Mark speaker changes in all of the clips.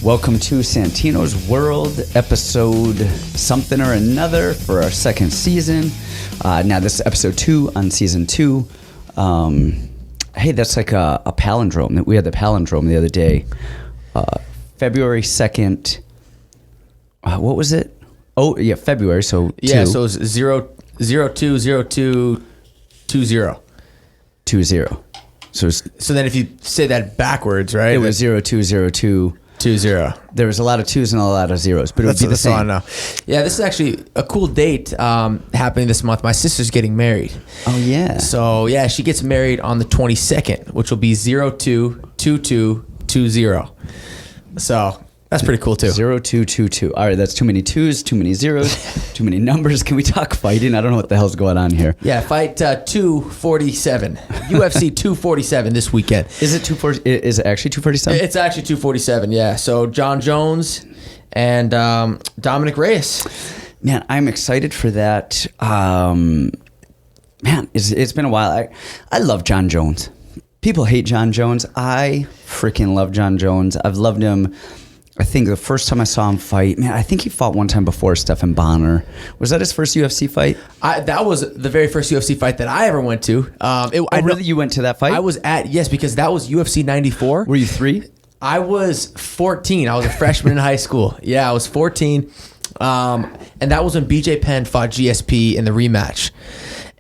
Speaker 1: Welcome to Santino's World, episode something or another for our second season. Now this is episode 2 on season 2. Hey, that's like a palindrome. We had the palindrome the other day. February 2nd. What was it? Oh, yeah, February. So
Speaker 2: yeah,
Speaker 1: 2.
Speaker 2: so it's 020220.
Speaker 1: 20. So
Speaker 2: then if you say that backwards, right?
Speaker 1: It was 020220. There was a lot of 2s and a lot of 0s, but it would be the same.
Speaker 2: Now. Yeah, this is actually a cool date happening this month. My sister's getting married.
Speaker 1: Oh, yeah.
Speaker 2: So, yeah, she gets married on the 22nd, which will be 022220. So, that's pretty cool, too.
Speaker 1: 0222. All right, that's too many 2s, too many 0s, too many numbers. Can we talk fighting? I don't know what the hell's going on here.
Speaker 2: Yeah, fight 247. UFC 247 this weekend.
Speaker 1: Is it 240? Is it actually 247?
Speaker 2: It's actually 247, yeah. So John Jones and Dominick Reyes.
Speaker 1: Man, I'm excited for that. Man, it's been a while. I love John Jones. People hate John Jones. I freaking love John Jones. I've loved him. I think the first time I saw him fight, man, I think he fought one time before Stephan Bonner. Was that his first UFC fight?
Speaker 2: That was the very first UFC fight that I ever went to.
Speaker 1: Really? You went to that fight?
Speaker 2: I was yes, because that was UFC 94.
Speaker 1: Were you 3?
Speaker 2: I was 14. I was a freshman in high school. Yeah, I was 14. And that was when BJ Penn fought GSP in the rematch.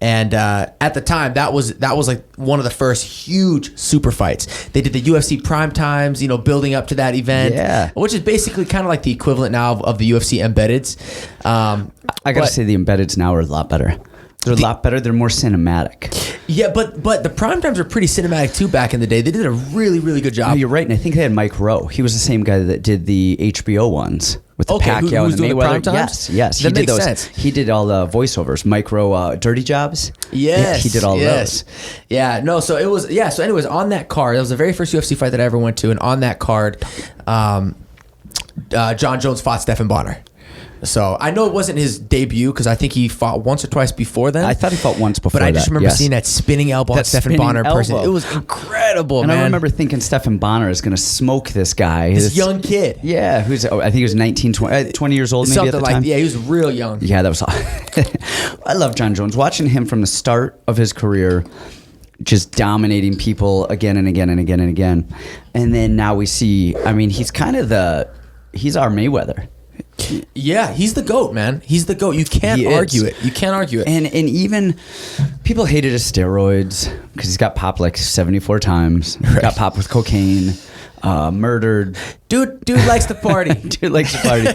Speaker 2: And at the time, that was like one of the first huge super fights. They did the UFC prime times, building up to that event, which is basically kind of like the equivalent now of the UFC embeddeds.
Speaker 1: I gotta say the embeddeds now are a lot better. They're a lot better. They're more cinematic.
Speaker 2: Yeah, but the prime times were pretty cinematic too back in the day. They did a really, really good job.
Speaker 1: No, you're right, and I think they had Mike Rowe. He was the same guy that did the HBO ones with the Pacquiao and the Mayweather.
Speaker 2: Prime times?
Speaker 1: Yes,
Speaker 2: that makes sense.
Speaker 1: He did all the voiceovers. Mike Rowe, Dirty Jobs.
Speaker 2: Yes,
Speaker 1: yeah, he did all those.
Speaker 2: Yeah, no. So it was So anyways, on that card, that was the very first UFC fight that I ever went to, and on that card, John Jones fought Stephan Bonner. So I know it wasn't his debut because I think he fought once or twice before then.
Speaker 1: I thought he fought once before.
Speaker 2: But I just remember seeing that spinning elbow on Stephan Bonner in person. It was incredible,
Speaker 1: and
Speaker 2: man.
Speaker 1: I remember thinking Stephan Bonner is going to smoke this guy.
Speaker 2: This young kid.
Speaker 1: Yeah, I think he was 19, 20 years old maybe
Speaker 2: something
Speaker 1: at the
Speaker 2: like
Speaker 1: time.
Speaker 2: Yeah, he was real young.
Speaker 1: Yeah, that was I love John Jones. Watching him from the start of his career, just dominating people again and again and again and again. And then now we see, he's kind of he's our Mayweather.
Speaker 2: Yeah, he's the GOAT, man. He's the GOAT. You can't argue it. You can't argue it.
Speaker 1: And even people hated his steroids because he's got popped like 74 times. Right. Got popped with cocaine, murdered.
Speaker 2: Dude likes to party.
Speaker 1: Dude likes to party.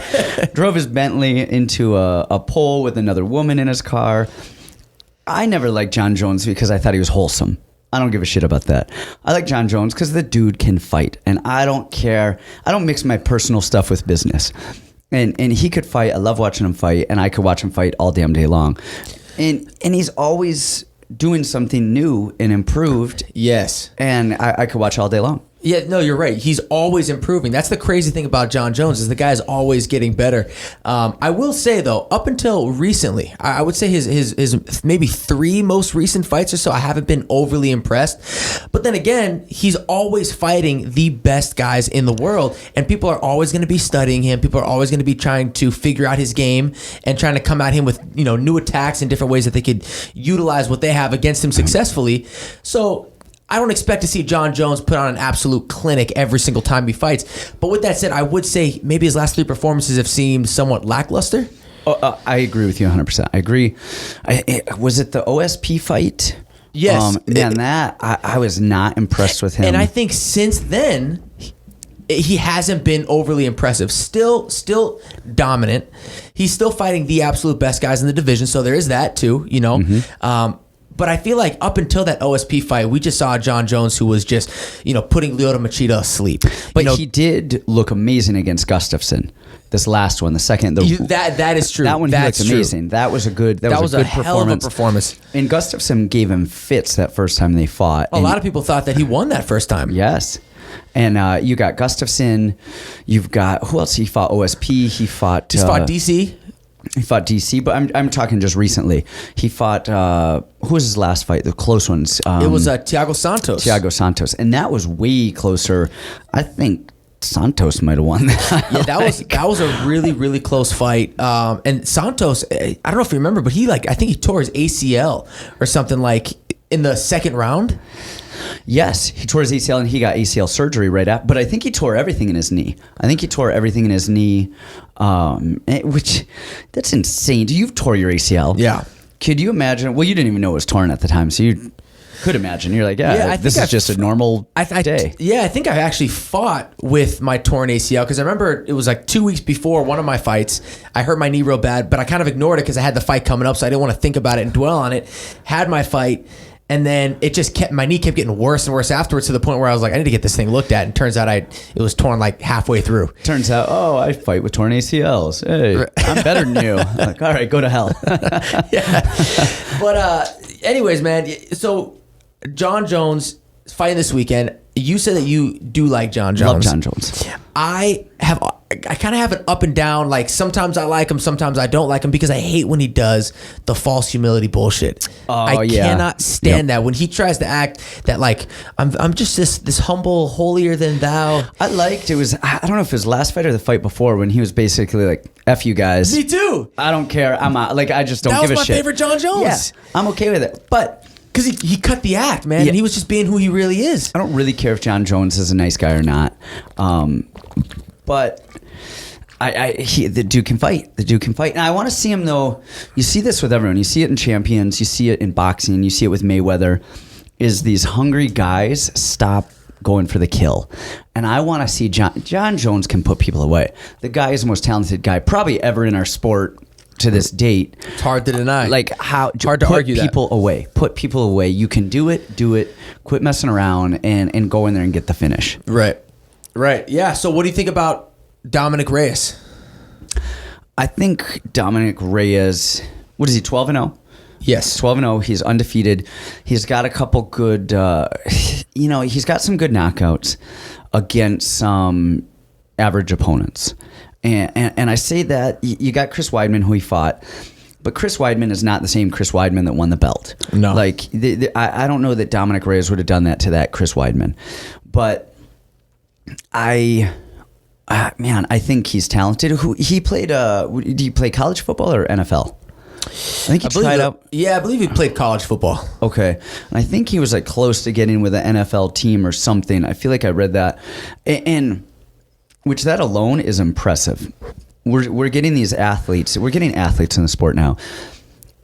Speaker 1: Drove his Bentley into a pole with another woman in his car. I never liked John Jones because I thought he was wholesome. I don't give a shit about that. I like John Jones because the dude can fight. And I don't care. I don't mix my personal stuff with business. And he could fight. I love watching him fight, and I could watch him fight all damn day long. And he's always doing something new and improved.
Speaker 2: Yes.
Speaker 1: And I could watch all day long.
Speaker 2: Yeah, no, you're right. He's always improving. That's the crazy thing about John Jones is the guy's always getting better. I will say though, up until recently, I would say his maybe 3 most recent fights or so, I haven't been overly impressed. But then again, he's always fighting the best guys in the world, and people are always going to be studying him. People are always going to be trying to figure out his game and trying to come at him with new attacks and different ways that they could utilize what they have against him successfully. So I don't expect to see John Jones put on an absolute clinic every single time he fights. But with that said, I would say maybe his last 3 performances have seemed somewhat lackluster.
Speaker 1: I agree with you 100%. I agree. Was it the OSP fight?
Speaker 2: Yes.
Speaker 1: I was not impressed with him.
Speaker 2: And I think since then, he hasn't been overly impressive. Still dominant. He's still fighting the absolute best guys in the division, so there is that too, Mm-hmm. But I feel like up until that OSP fight, we just saw John Jones who was just, putting Lyoto Machida asleep.
Speaker 1: But he did look amazing against Gustafsson. This last one, the second.
Speaker 2: That is true.
Speaker 1: That one looked amazing. That was a good
Speaker 2: that was a good hell of a performance.
Speaker 1: And Gustafsson gave him fits that first time they fought.
Speaker 2: A lot of people thought that he won that first time.
Speaker 1: Yes. And you got Gustafsson. You've got, who else? He fought OSP. He fought
Speaker 2: DC.
Speaker 1: He fought DC, but I'm talking just recently. He fought, who was his last fight? The close ones.
Speaker 2: It was Thiago Santos.
Speaker 1: Thiago Santos. And that was way closer, I think, Santos might have won that.
Speaker 2: Yeah, that was a really, really close fight. And Santos, I don't know if you remember, but I think he tore his ACL or something like in the second round.
Speaker 1: Yes, he tore his ACL and he got ACL surgery right after. But I think he tore everything in his knee. Which that's insane. You've tore your ACL.
Speaker 2: Yeah.
Speaker 1: Could you imagine? Well, you didn't even know it was torn at the time, so you could imagine. You're like, this is just a normal day.
Speaker 2: Yeah, I think I actually fought with my torn ACL because I remember it was like 2 weeks before one of my fights. I hurt my knee real bad, but I kind of ignored it because I had the fight coming up, so I didn't want to think about it and dwell on it. Had my fight. And then my knee kept getting worse and worse afterwards to the point where I was like, I need to get this thing looked at. And turns out it was torn like halfway through.
Speaker 1: Turns out, I fight with torn ACLs. Hey, I'm better than you. Like, all right, go to hell.
Speaker 2: Yeah. But anyways, man, so Jon Jones fighting this weekend. You said that you do like Jon Jones.
Speaker 1: Love Jon Jones.
Speaker 2: I kind of have an up and down. Like sometimes I like him, sometimes I don't like him because I hate when he does the false humility bullshit. I cannot stand that when he tries to act that like I'm just this humble, holier than thou.
Speaker 1: I don't know if it was last fight or the fight before when he was basically like, F you guys.
Speaker 2: Me too.
Speaker 1: I don't care. I'm out. Like I just don't give a shit.
Speaker 2: That was my favorite Jon Jones.
Speaker 1: Yeah, I'm okay with it, but.
Speaker 2: Because he cut the act, man, and he was just being who he really is.
Speaker 1: I don't really care if Jon Jones is a nice guy or not, but the dude can fight. The dude can fight, and I want to see him though. You see this with everyone. You see it in champions. You see it in boxing. You see it with Mayweather. Is these hungry guys stop going for the kill, and I want to see Jon Jones can put people away. The guy is the most talented guy probably ever in our sport. To this date,
Speaker 2: it's hard to deny.
Speaker 1: Like how
Speaker 2: hard to argue
Speaker 1: people away. Put people away. You can do it. Do it. Quit messing around and go in there and get the finish.
Speaker 2: Right. Yeah. So what do you think about Dominick Reyes?
Speaker 1: I think Dominick Reyes. What is he? 12-0.
Speaker 2: Yes,
Speaker 1: 12-0. He's undefeated. He's got a couple good. He's got some good knockouts against some average opponents. And I say that you got Chris Weidman, who he fought, but Chris Weidman is not the same Chris Weidman that won the belt.
Speaker 2: No,
Speaker 1: like I don't know that Dominick Reyes would have done that to that Chris Weidman, but I think he's talented. Who he played? Did he play college football or NFL? I think he tried out.
Speaker 2: Yeah, I believe he played college football.
Speaker 1: Okay, and I think he was like close to getting with an NFL team or something. I feel like I read that, and which that alone is impressive. We're getting these athletes. We're getting athletes in the sport now.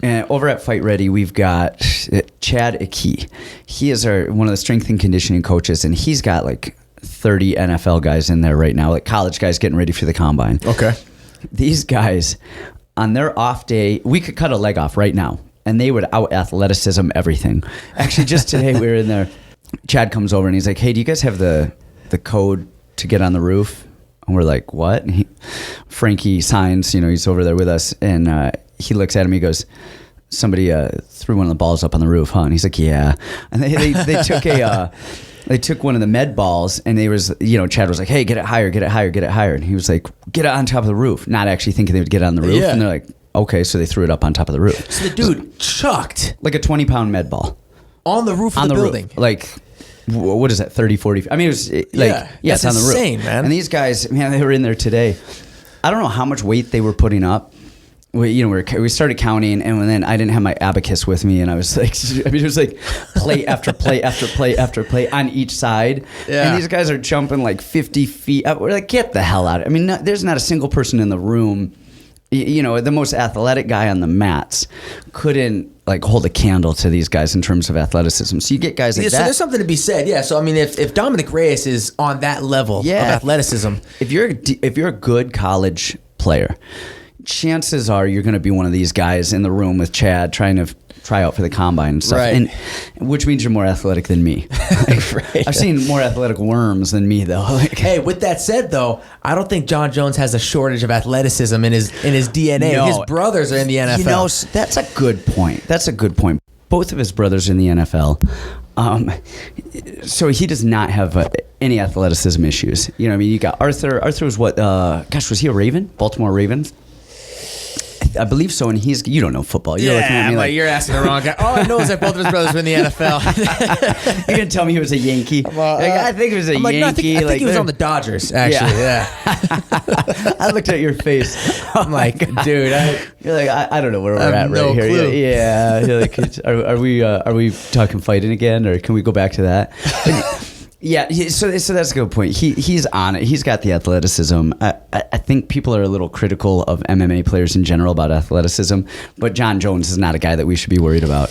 Speaker 1: And over at Fight Ready, we've got Chad Aki. He is one of the strength and conditioning coaches, and he's got like 30 NFL guys in there right now, like college guys getting ready for the combine.
Speaker 2: Okay.
Speaker 1: These guys, on their off day, we could cut a leg off right now, and they would out athleticism everything. Actually, just today we were in there. Chad comes over and he's like, "Hey, do you guys have the code to get on the roof?" And we're like, "What?" And Frankie signs, he's over there with us, and he looks at him. He goes, "Somebody threw one of the balls up on the roof, huh?" And he's like, "Yeah." And they took they took one of the med balls, and Chad was like, "Hey, get it higher, get it higher, get it higher." And he was like, "Get it on top of the roof," not actually thinking they would get it on the roof. Yeah. And they're like, "Okay," so they threw it up on top of the roof.
Speaker 2: So the dude chucked
Speaker 1: like a 20-pound med ball
Speaker 2: on the roof of the building.
Speaker 1: Roof. Like, what is that, 30, 40? I mean, it was like, it's on the roof.
Speaker 2: Insane, man.
Speaker 1: And these guys, man, they were in there today. I don't know how much weight they were putting up. We started counting, and then I didn't have my abacus with me, and I was like, it was like plate after plate after plate after plate on each side. Yeah. And these guys are jumping like 50 feet up. We're like, get the hell out of it. I mean, there's not a single person in the room. The most athletic guy on the mats couldn't like hold a candle to these guys in terms of athleticism. So you get guys like that.
Speaker 2: So there's something to be said. Yeah. So I mean, if Dominick Reyes is on that level of athleticism,
Speaker 1: if you're a good college player, chances are you're going to be one of these guys in the room with Chad trying to try out for the combine and stuff.
Speaker 2: Right.
Speaker 1: And which means you're more athletic than me.
Speaker 2: Right.
Speaker 1: I've seen more athletic worms than me, though.
Speaker 2: Hey, with that said, though, I don't think Jon Jones has a shortage of athleticism in his DNA.
Speaker 1: No.
Speaker 2: His brothers are in the NFL.
Speaker 1: That's a good point. Both of his brothers are in the NFL. So he does not have any athleticism issues. You got Arthur. Arthur was what? Was he a Raven? Baltimore Ravens? I believe so, and you don't know football. You're looking at me like
Speaker 2: you're asking the wrong guy. All I know is that both of his brothers were in the NFL.
Speaker 1: You're gonna tell me he was a Yankee? I think he was a Yankee.
Speaker 2: No, I think he was on the Dodgers, actually. Yeah.
Speaker 1: I looked at your face.
Speaker 2: I'm like, dude,
Speaker 1: you're like, I don't know where we're at
Speaker 2: no
Speaker 1: right here.
Speaker 2: clue.
Speaker 1: Yeah. You're like, are we talking fighting again, or can we go back to that? Yeah, so that's a good point. He's on it. He's got the athleticism. I think people are a little critical of MMA players in general about athleticism, but John Jones is not a guy that we should be worried about.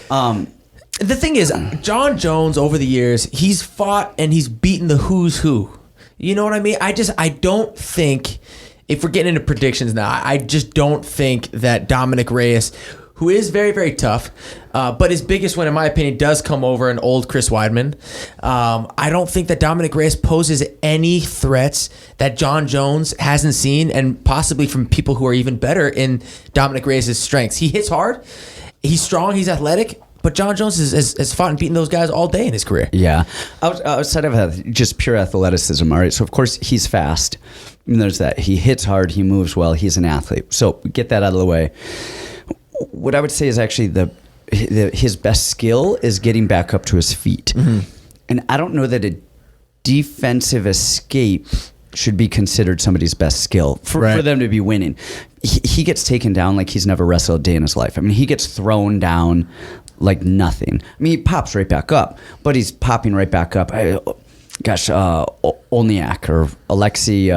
Speaker 2: The thing is, John Jones, over the years, he's fought and he's beaten the who's who. You know what I mean? I don't think, if we're getting into predictions now, I just don't think that Dominick Reyes, who is very, very tough, but his biggest win, in my opinion, does come over an old Chris Weidman. I don't think that Dominick Reyes poses any threats that John Jones hasn't seen, and possibly from people who are even better in Dominick Reyes' strengths. He hits hard, he's strong, he's athletic, but John Jones has fought and beaten those guys all day in his career.
Speaker 1: Yeah. Outside of just pure athleticism, all right? So, of course, he's fast. And there's that. He hits hard, he moves well, he's an athlete. So, get that out of the way. What I would say is actually his best skill is getting back up to his feet. Mm-hmm. And I don't know that a defensive escape should be considered somebody's best skill for them to be winning. He gets taken down like he's never wrestled a day in his life. I mean, he gets thrown down like nothing. I mean, he pops right back up, but he's popping right back up. Olniak or Alexei,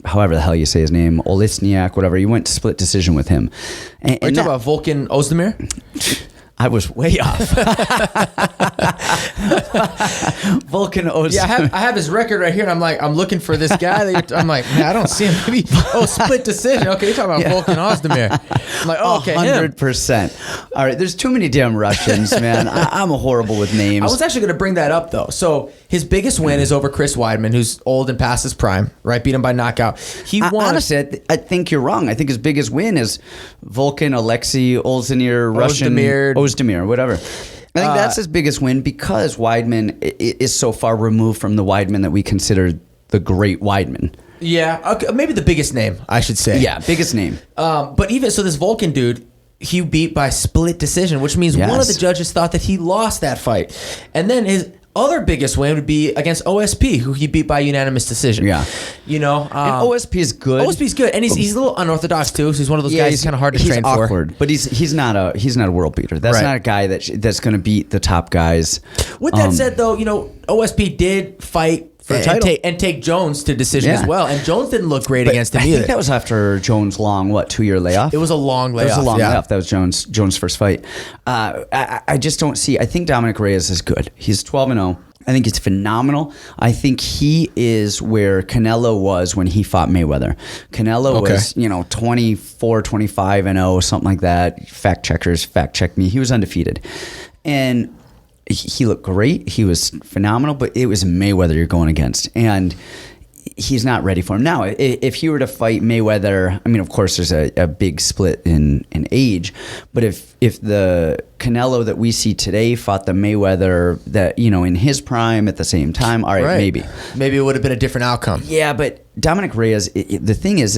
Speaker 1: however the hell you say his name, Olisniak, whatever. You went split decision with him.
Speaker 2: Are you talking about Volkan Ozdemir?
Speaker 1: I was way off. Volkan Ozdemir.
Speaker 2: Yeah, I have his record right here, and I'm looking for this guy. I'm like, man, I don't see him. Maybe split decision. Okay, you're talking about Volkan Ozdemir. I'm like, okay,
Speaker 1: 100%. All right, there's too many damn Russians, man. I'm horrible with names.
Speaker 2: I was actually going to bring that up though. So his biggest win is over Chris Weidman, who's old and past his prime. Right, beat him by knockout. He won.
Speaker 1: Honestly, I think you're wrong. I think his biggest win is Volkan Alexei Olzanir, Russian Ozdemir, whatever. I think that's his biggest win because Weidman is so far removed from the Weidman that we consider the great Weidman.
Speaker 2: Yeah, okay, maybe the biggest name, I should say.
Speaker 1: Yeah, biggest name.
Speaker 2: But even so, this Volkan dude, he beat by split decision, which means one of the judges thought that he lost that fight. And then his other biggest win would be against OSP, who he beat by unanimous decision.
Speaker 1: Yeah.
Speaker 2: You know,
Speaker 1: and OSP is good.
Speaker 2: OSP is good, and he's a little unorthodox too. So he's one of those guys. He's kind of hard to train
Speaker 1: for. He's awkward, but he's not a world beater. That's not a guy that's going to beat the top guys.
Speaker 2: With that said, though, you know, OSP did fight and take Jones to decision as well, and Jones didn't look great against him either.
Speaker 1: I think that was after Jones' long 2-year layoff.
Speaker 2: It was a long layoff.
Speaker 1: It was a long layoff. That was Jones' first fight. I just don't see. I think Dominick Reyes is good. He's 12-0. I think it's phenomenal. I think he is where Canelo was when he fought Mayweather. Canelo was, 24, 25-0, something like that. Fact checkers, fact check me. He was undefeated. And he looked great. He was phenomenal, but it was Mayweather you're going against. And he's not ready for him. Now, if he were to fight Mayweather, I mean, of course, there's a big split in age, but if the Canelo that we see today fought the Mayweather that, in his prime at the same time, all right. maybe.
Speaker 2: Maybe it would have been a different outcome.
Speaker 1: Yeah, but Dominick Reyes, the thing is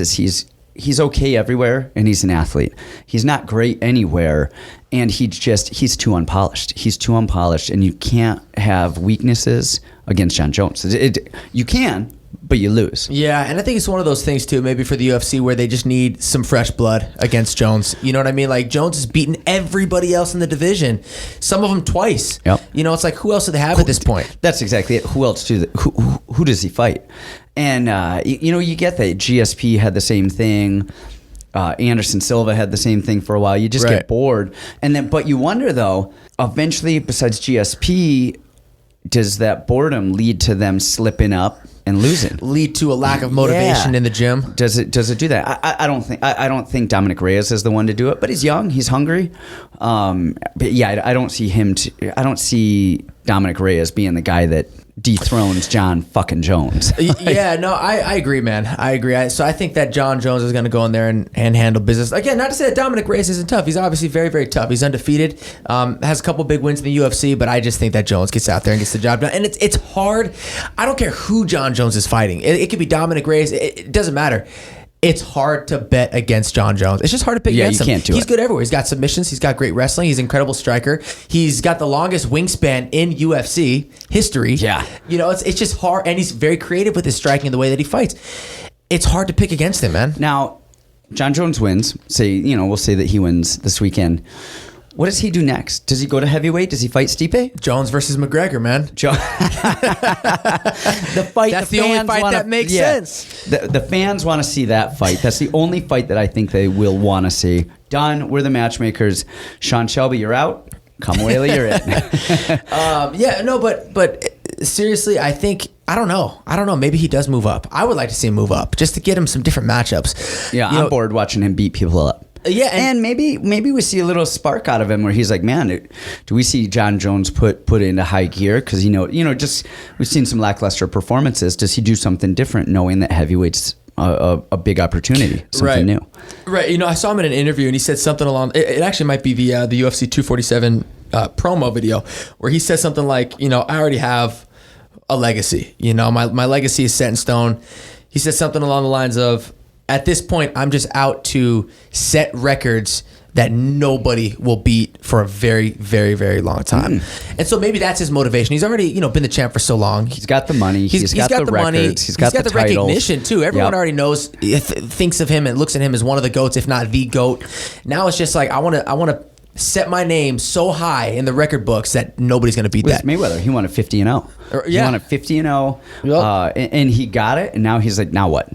Speaker 1: he's okay everywhere, and he's an athlete. He's not great anywhere, and he's too unpolished. He's too unpolished, and you can't have weaknesses against John Jones. You can, but you lose.
Speaker 2: Yeah, and I think it's one of those things too, maybe for the UFC, where they just need some fresh blood against Jones. You know what I mean? Like, Jones has beaten everybody else in the division, some of them twice.
Speaker 1: Yep.
Speaker 2: It's like, who else do they have at this point?
Speaker 1: That's exactly it. Who else who does he fight? And you get that. GSP had the same thing. Anderson Silva had the same thing for a while. You just get bored, but you wonder though. Eventually, besides GSP, does that boredom lead to them slipping up and losing?
Speaker 2: Lead to a lack of motivation in the gym?
Speaker 1: Does it do that? I don't think Dominick Reyes is the one to do it, but he's young, he's hungry. But yeah, I don't see I don't see Dominick Reyes being the guy that dethrones John fucking Jones.
Speaker 2: Yeah, no, I agree, man. I agree. So I think that John Jones is going to go in there and handle business. Again, not to say that Dominick Reyes isn't tough. He's obviously very, very tough. He's undefeated. Has a couple big wins in the UFC, but I just think that Jones gets out there and gets the job done. And it's hard. I don't care who John Jones is fighting. It could be Dominick Reyes. It doesn't matter. it's hard to bet against Jon Jones. It's just hard to pick against him.
Speaker 1: You can't do
Speaker 2: He's
Speaker 1: it.
Speaker 2: good everywhere. He's got submissions. He's got great wrestling. He's an incredible striker. He's got the longest wingspan in UFC history.
Speaker 1: Yeah.
Speaker 2: You know, it's just hard, and he's very creative with his striking and the way that he fights. It's hard to pick against him, man.
Speaker 1: Now, Jon Jones wins. We'll say that he wins this weekend. What does he do next? Does he go to heavyweight? Does he fight Stipe?
Speaker 2: Jones versus McGregor, man.
Speaker 1: The fight.
Speaker 2: That's the only fight that makes sense.
Speaker 1: The fans want to see that fight. That's the only fight that I think they will want to see. Done. We're the matchmakers. Sean Shelby, you're out. Kamuela, you're in.
Speaker 2: But seriously, I don't know. Maybe he does move up. I would like to see him move up just to get him some different matchups.
Speaker 1: Yeah, I'm bored watching him beat people up.
Speaker 2: Yeah,
Speaker 1: and maybe we see a little spark out of him where he's like, man, do we see Jon Jones put it into high gear? Because just we've seen some lackluster performances. Does he do something different, knowing that heavyweight's a big opportunity, something new?
Speaker 2: Right. I saw him in an interview, and he said something along. It actually might be the UFC 247 promo video where he said something like, I already have a legacy. My legacy is set in stone. He said something along the lines of, at this point, I'm just out to set records that nobody will beat for a very, very, very long time. And so maybe that's his motivation. He's already, been the champ for so long.
Speaker 1: He's got the money. He's got the
Speaker 2: money.
Speaker 1: records. He's got the
Speaker 2: recognition too. Everyone already knows, thinks of him and looks at him as one of the GOATs, if not the GOAT. Now it's just like, I want to set my name so high in the record books that nobody's going to beat that.
Speaker 1: Mayweather, he won at 50-0. He won at 50-0, and he got it. And now he's like, now what?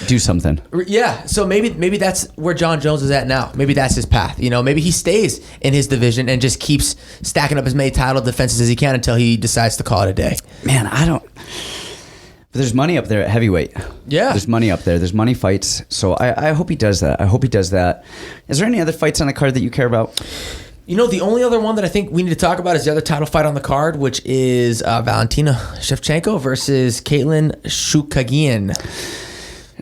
Speaker 1: Do something.
Speaker 2: Yeah. So maybe that's where Jon Jones is at now. Maybe that's his path. Maybe he stays in his division and just keeps stacking up as many title defenses as he can until he decides to call it a day.
Speaker 1: Man, I don't. But there's money up there at heavyweight.
Speaker 2: Yeah.
Speaker 1: There's money up there. There's money fights. So I hope he does that. Is there any other fights on the card that you care about?
Speaker 2: The only other one that I think we need to talk about is the other title fight on the card, which is Valentina Shevchenko versus Caitlin Chookagian.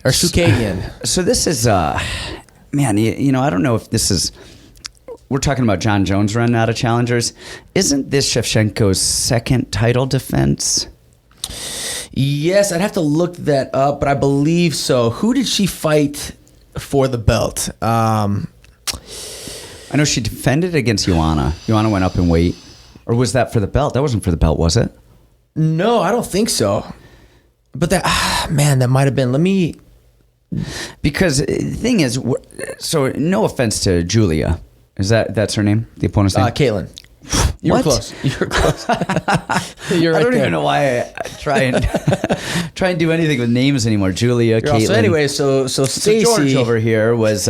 Speaker 2: Or Chookagian.
Speaker 1: So this is, man, I don't know if this is... We're talking about Jon Jones running out of challengers. Isn't this Shevchenko's second title defense?
Speaker 2: Yes, I'd have to look that up, but I believe so. Who did she fight for the belt?
Speaker 1: I know she defended against Joanna. Joanna went up in weight. Or was that for the belt? That wasn't for the belt, was it?
Speaker 2: No, I don't think so. But that might have been. Let me...
Speaker 1: Because the thing is, so no offense to Julia. That's her name? The opponent's name?
Speaker 2: Caitlin. You were close. You're right.
Speaker 1: I don't even know why I try and do anything with names anymore. Julia, Caitlin.
Speaker 2: So anyway, so Stacey,
Speaker 1: George over here was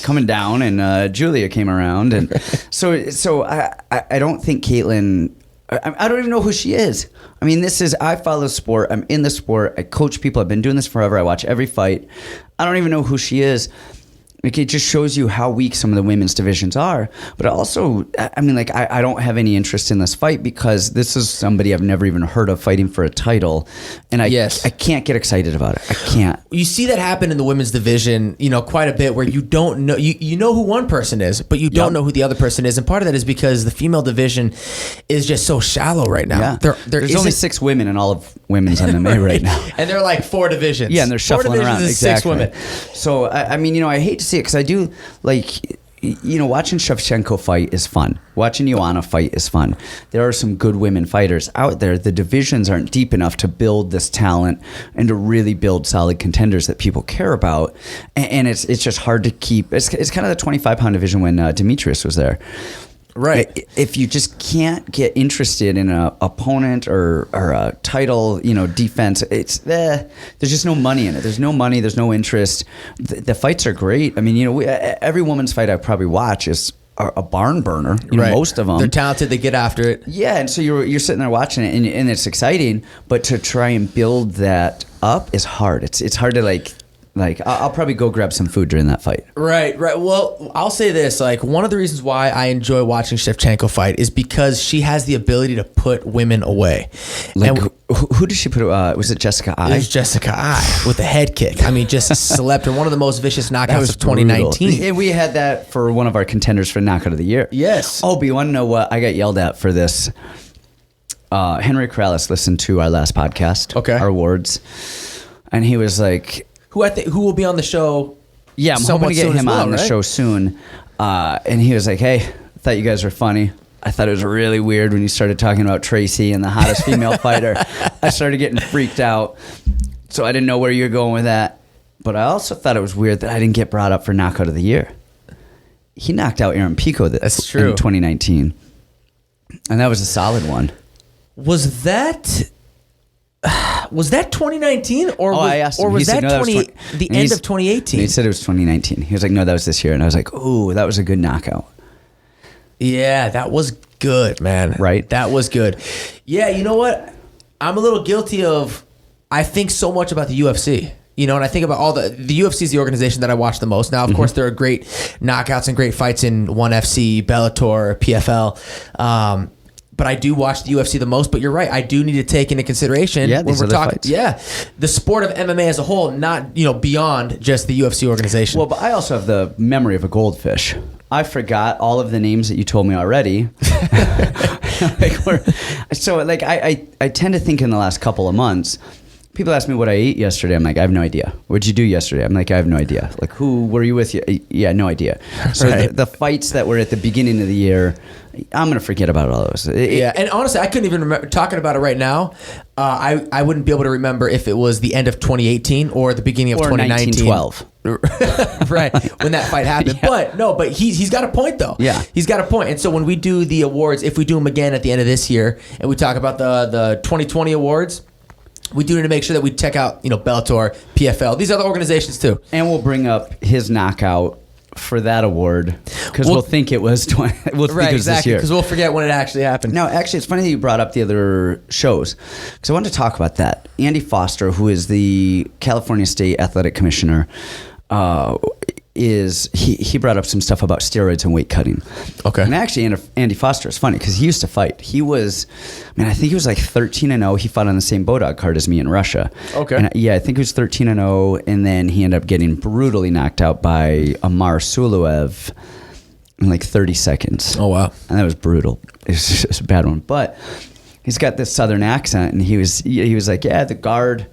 Speaker 1: coming down, and Julia came around, and so I don't think Caitlin. I don't even know who she is. I mean, I follow sport. I'm in the sport. I coach people. I've been doing this forever. I watch every fight. I don't even know who she is. Like, it just shows you how weak some of the women's divisions are. But also, I mean, like, I don't have any interest in this fight because this is somebody I've never even heard of fighting for a title. And I can't get excited about it. I can't.
Speaker 2: You see that happen in the women's division, quite a bit, where you don't know, you know who one person is, but you don't know who the other person is. And part of that is because the female division is just so shallow right now.
Speaker 1: Yeah. There's only 6 women in all of women's MMA right now.
Speaker 2: And they're like 4 divisions.
Speaker 1: Yeah, and they're shuffling around.
Speaker 2: Exactly. 6 women.
Speaker 1: So, I mean, I hate to see it because I do, like, watching Shevchenko fight is fun. Watching Joanna fight is fun. There are some good women fighters out there. The divisions aren't deep enough to build this talent and to really build solid contenders that people care about. And it's just hard to keep. It's kind of the 25-pound division when Demetrius was there.
Speaker 2: Right.
Speaker 1: If you just can't get interested in an opponent or a title, defense, there's just no money in it. There's no money. There's no interest. The fights are great. I mean, every woman's fight I probably watch is a barn burner. Most of them.
Speaker 2: They're talented. They get after it.
Speaker 1: Yeah, and so you're sitting there watching it, and it's exciting. But to try and build that up is hard. It's hard to Like, I'll probably go grab some food during that fight. Right.
Speaker 2: Well, I'll say this. Like, one of the reasons why I enjoy watching Shevchenko fight is because she has the ability to put women away.
Speaker 1: Like, who did she put? Was it Jessica Ai?
Speaker 2: It was Jessica Ai with a head kick. I mean, just slept her. One of the most vicious knockouts of 2019.
Speaker 1: And we had that for one of our contenders for knockout of the year.
Speaker 2: Yes.
Speaker 1: Oh, but you want to know what? I got yelled at for this. Henry Corrales listened to our last podcast.
Speaker 2: Okay.
Speaker 1: Our awards. And he was like...
Speaker 2: who will be on the show.
Speaker 1: Yeah, I'm hoping to get him on the show soon. And he was like, "Hey, I thought you guys were funny. I thought it was really weird when you started talking about Tracy and the hottest female fighter. I started getting freaked out. So I didn't know where you were going with that. But I also thought it was weird that I didn't get brought up for knockout of the year. He knocked out Aaron Pico
Speaker 2: That's true.
Speaker 1: in 2019. And that was a solid one.
Speaker 2: Was that 2019 or
Speaker 1: I asked him.
Speaker 2: or was
Speaker 1: He said,
Speaker 2: that
Speaker 1: no,
Speaker 2: 20 the end of 2018?
Speaker 1: He said it was 2019. He was like, no, that was this year. And I was like, ooh, that was a good knockout.
Speaker 2: Yeah, that was good, man.
Speaker 1: Right?
Speaker 2: That was good. Yeah, you know what? I'm a little guilty of, I think so much about the UFC. You know, and I think about all the UFC is the organization that I watch the most. Now, of course, there are great knockouts and great fights in ONE FC, Bellator, PFL. But I do watch the UFC the most. But you're right. I do need to take into consideration when we're talking. Fights. Yeah, the sport of MMA as a whole, not beyond just the UFC organization.
Speaker 1: Well, but I also have the memory of a goldfish. I forgot all of the names that you told me already. I tend to think in the last couple of months. People ask me what I ate yesterday. I'm like, I have no idea. What'd you do yesterday? I'm like, I have no idea. Like, who were you with? Yeah, no idea. So right. the fights that were at the beginning of the year, I'm going to forget about all those.
Speaker 2: Yeah, and honestly, I couldn't even remember, talking about it right now, I wouldn't be able to remember if it was the end of 2018 or the beginning of 2019.
Speaker 1: 1912.
Speaker 2: Right, when that fight happened. Yeah. But he's got a point, though.
Speaker 1: Yeah.
Speaker 2: He's got a point. And so when we do the awards, if we do them again at the end of this year, and we talk about the 2020 awards, we do need to make sure that we check out, Bellator, PFL, these other organizations too.
Speaker 1: And we'll bring up his knockout for that award because we'll think it was 20. We'll think it was this year
Speaker 2: because we'll forget when it actually happened.
Speaker 1: No, actually, it's funny that you brought up the other shows because I wanted to talk about that. Andy Foster, who is the California State Athletic Commissioner, he brought up some stuff about steroids and weight cutting. Okay. And actually, Andy Foster is funny because he used to fight. He was, I think he was like 13-0. He fought on the same Bodog card as me in Russia. Okay. And I think he was 13-0, and then he ended up getting brutally knocked out by Amar Suluev in like 30 seconds.
Speaker 2: Oh, wow.
Speaker 1: And that was brutal. It was just a bad one. But he's got this southern accent, and he was like, yeah, the guard,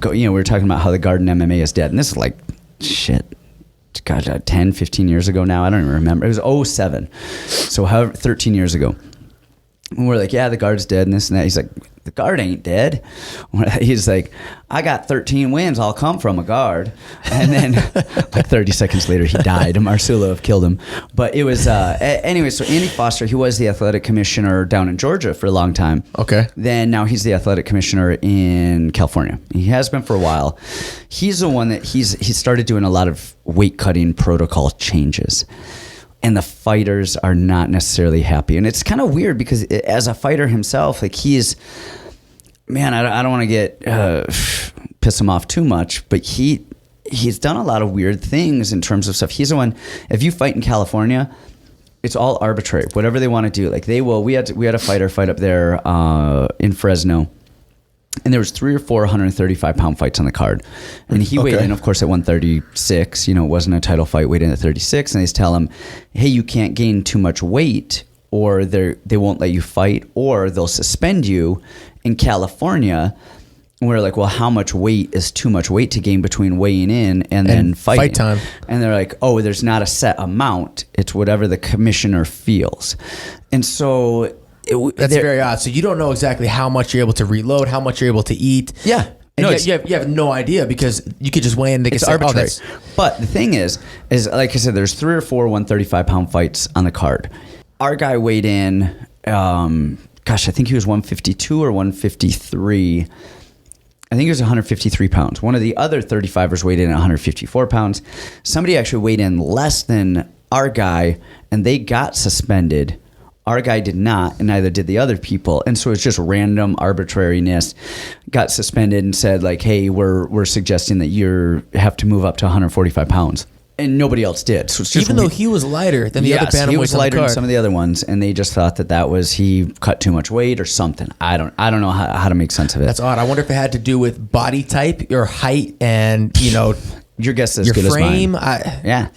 Speaker 1: we were talking about how the guard in MMA is dead. And this is like, shit. God, 10, 15 years ago now. I don't even remember. It was 2007. So 13 years ago. And we're like, yeah, the guard's dead and this and that. He's like, the guard ain't dead. He's like, I got 13 wins. I'll come from a guard. And then like 30 seconds later, he died. Marsulov killed him. But it was, anyway, so Andy Foster, he was the athletic commissioner down in Georgia for a long time. Okay. Then now he's the athletic commissioner in California. He has been for a while. He's the one that he started doing a lot of weight cutting protocol changes. And the fighters are not necessarily happy. And it's kind of weird because as a fighter himself, like I don't want to get piss him off too much, but he's done a lot of weird things in terms of stuff. He's the one, if you fight in California, it's all arbitrary. Whatever they want to do. Like we had a fighter fight up there in Fresno. And there was 3 or 4 135-pound fights on the card. And he weighed in, of course, at 136. It wasn't a title fight, weighed in at 36. And they tell him, hey, you can't gain too much weight or they won't let you fight or they'll suspend you. In California, we're like, well, how much weight is too much weight to gain between weighing in and then fighting?
Speaker 2: Fight time.
Speaker 1: And they're like, oh, there's not a set amount. It's whatever the commissioner feels. And so...
Speaker 2: That's very odd. So you don't know exactly how much you're able to reload, how much you're able to eat.
Speaker 1: Yeah.
Speaker 2: And you have no idea because you could just weigh in.
Speaker 1: It's arbitrary. But the thing is like I said, there's 3 or 4 135-pound fights on the card. Our guy weighed in, I think he was 152 or 153. I think he was 153 pounds. One of the other 35ers weighed in at 154 pounds. Somebody actually weighed in less than our guy, and they got suspended. Our guy did not, and neither did the other people. And so it's just random arbitrariness. Got suspended and said, like, hey, we're suggesting that you have to move up to 145 pounds. And nobody else did. So it's just
Speaker 2: even though he was lighter than the other bantamweights,
Speaker 1: he was lighter than some of the other ones, and they just thought that was he cut too much weight or something. I don't know how to make sense of it.
Speaker 2: That's odd. I wonder if it had to do with body type, your height, and
Speaker 1: your guess is
Speaker 2: your
Speaker 1: good
Speaker 2: frame.
Speaker 1: As mine. Yeah.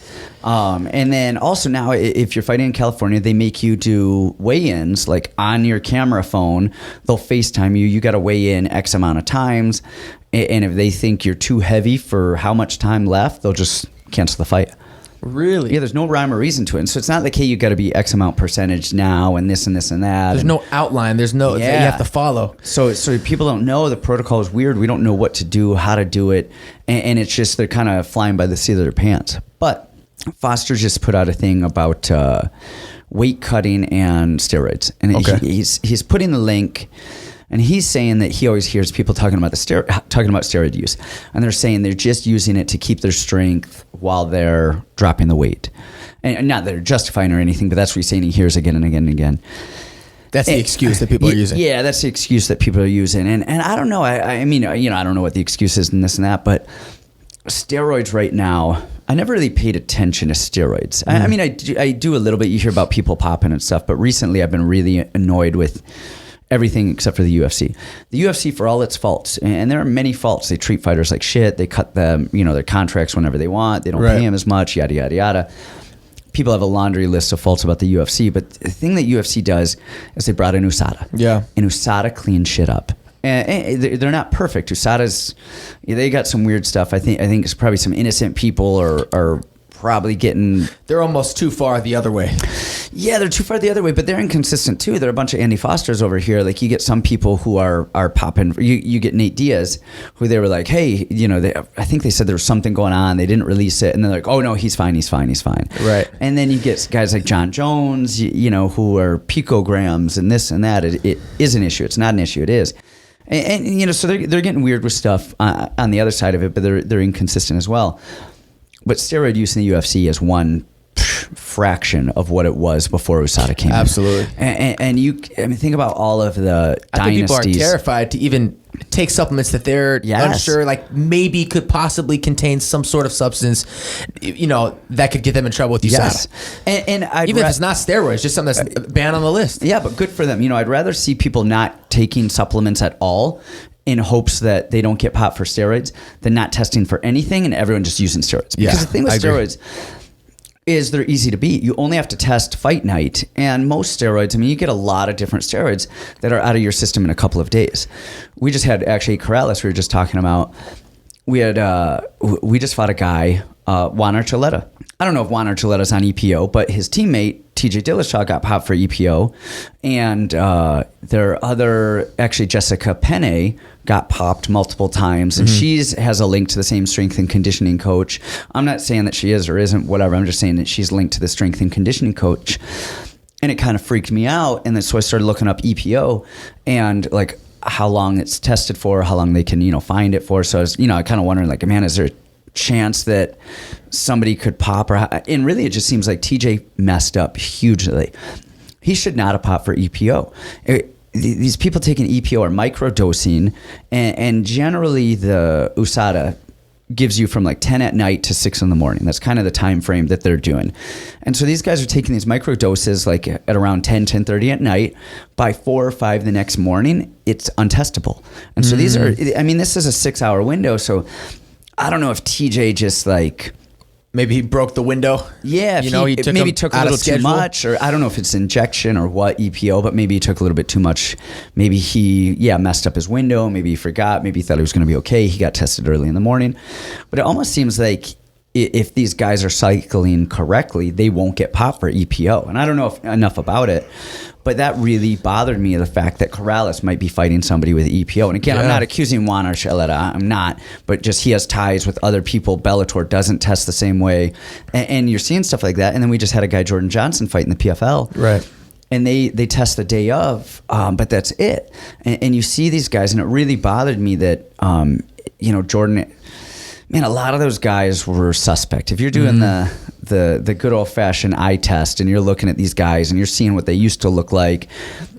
Speaker 1: And then also now, if you're fighting in California, they make you do weigh-ins, like on your camera phone. They'll FaceTime you. You got to weigh in X amount of times. And if they think you're too heavy for how much time left, they'll just cancel the fight.
Speaker 2: Really?
Speaker 1: Yeah, there's no rhyme or reason to it. And so it's not like, hey, you got to be X amount percentage now and this and this and that.
Speaker 2: There's no outline. There's no that you have to follow.
Speaker 1: So people don't know. The protocol is weird. We don't know what to do, how to do it. And it's just they're kind of flying by the seat of their pants. But Foster just put out a thing about weight cutting and steroids. And he's putting the link. And he's saying that he always hears people talking about steroid use, and they're saying they're just using it to keep their strength while they're dropping the weight, and not that they're justifying or anything, but that's what he's saying. He hears again and again and again.
Speaker 2: That's the excuse that people are using.
Speaker 1: Yeah, that's the excuse that people are using, and I don't know. I mean, I don't know what the excuse is and this and that, but steroids right now. I never really paid attention to steroids. I mean, I do a little bit. You hear about people popping and stuff, but recently I've been really annoyed with everything except for the UFC. The UFC, for all its faults, and there are many faults, they treat fighters like shit. They cut them, their contracts whenever they want. They don't pay them as much, yada, yada, yada. People have a laundry list of faults about the UFC, but the thing that UFC does is they brought in USADA. Yeah. And USADA cleans shit up. And they're not perfect. USADA's, they got some weird stuff. I think it's probably some innocent people are probably getting...
Speaker 2: They're almost too far the other way.
Speaker 1: Yeah, they're too far the other way, but they're inconsistent too. There are a bunch of Andy Fosters over here. Like, you get some people who are popping. You get Nate Diaz, who they were like, hey, I think they said there was something going on. They didn't release it. And they're like, oh, no, he's fine. Right. And then you get guys like John Jones, who are picograms and this and that. It is an issue. It's not an issue. It is. And so they're getting weird with stuff on the other side of it, but they're inconsistent as well. But steroid use in the UFC is one fraction of what it was before USADA came in.
Speaker 2: Absolutely.
Speaker 1: And think about all of the dynasties.
Speaker 2: I think people are terrified to even take supplements that they're unsure, like maybe could possibly contain some sort of substance, that could get them in trouble with USADA.
Speaker 1: Yes. And
Speaker 2: even if it's not steroids, just something that's banned on the list.
Speaker 1: Yeah, but good for them. I'd rather see people not taking supplements at all in hopes that they don't get popped for steroids than not testing for anything and everyone just using steroids. Because the thing with steroids is they're easy to beat. You only have to test fight night. And most steroids, you get a lot of different steroids that are out of your system in a couple of days. We just had, actually, Corrales, we were just talking about, we just fought a guy, Juan Archuleta. I don't know if Juan Archuleta's on EPO, but his teammate, TJ Dillashaw, got popped for EPO. And their other, actually, Jessica Penne, got popped multiple times, and she has a link to the same strength and conditioning coach. I'm not saying that she is or isn't, whatever. I'm just saying that she's linked to the strength and conditioning coach. And it kind of freaked me out. And then so I started looking up EPO and like how long it's tested for, how long they can, find it for. So I was, I kind of wondering like, man, is there a chance that somebody could pop? And really, it just seems like TJ messed up hugely. He should not have popped for EPO. These people taking EPO are microdosing, and generally the USADA gives you from like 10 at night to 6 in the morning. That's kind of the time frame that they're doing. And so these guys are taking these microdoses like at around 10:30 at night. By 4 or 5 the next morning, it's untestable. And so these are, this is a 6-hour window. So I don't know if TJ just like...
Speaker 2: Maybe he broke the window.
Speaker 1: Yeah, he took a little too much, or I don't know if it's injection or what, EPO, but maybe he took a little bit too much. Maybe he messed up his window. Maybe he forgot. Maybe he thought he was going to be okay. He got tested early in the morning. But it almost seems like if these guys are cycling correctly, they won't get popped for EPO. And I don't know enough about it, but that really bothered me, the fact that Corrales might be fighting somebody with EPO. And again, I'm not accusing Juan Archuleta. I'm not. But just he has ties with other people. Bellator doesn't test the same way. And you're seeing stuff like that. And then we just had a guy, Jordan Johnson, fight in the PFL. Right. And they test the day of, but that's it. And you see these guys, and it really bothered me that, Jordan... Man, a lot of those guys were suspect. If you're doing the good old fashioned eye test and you're looking at these guys and you're seeing what they used to look like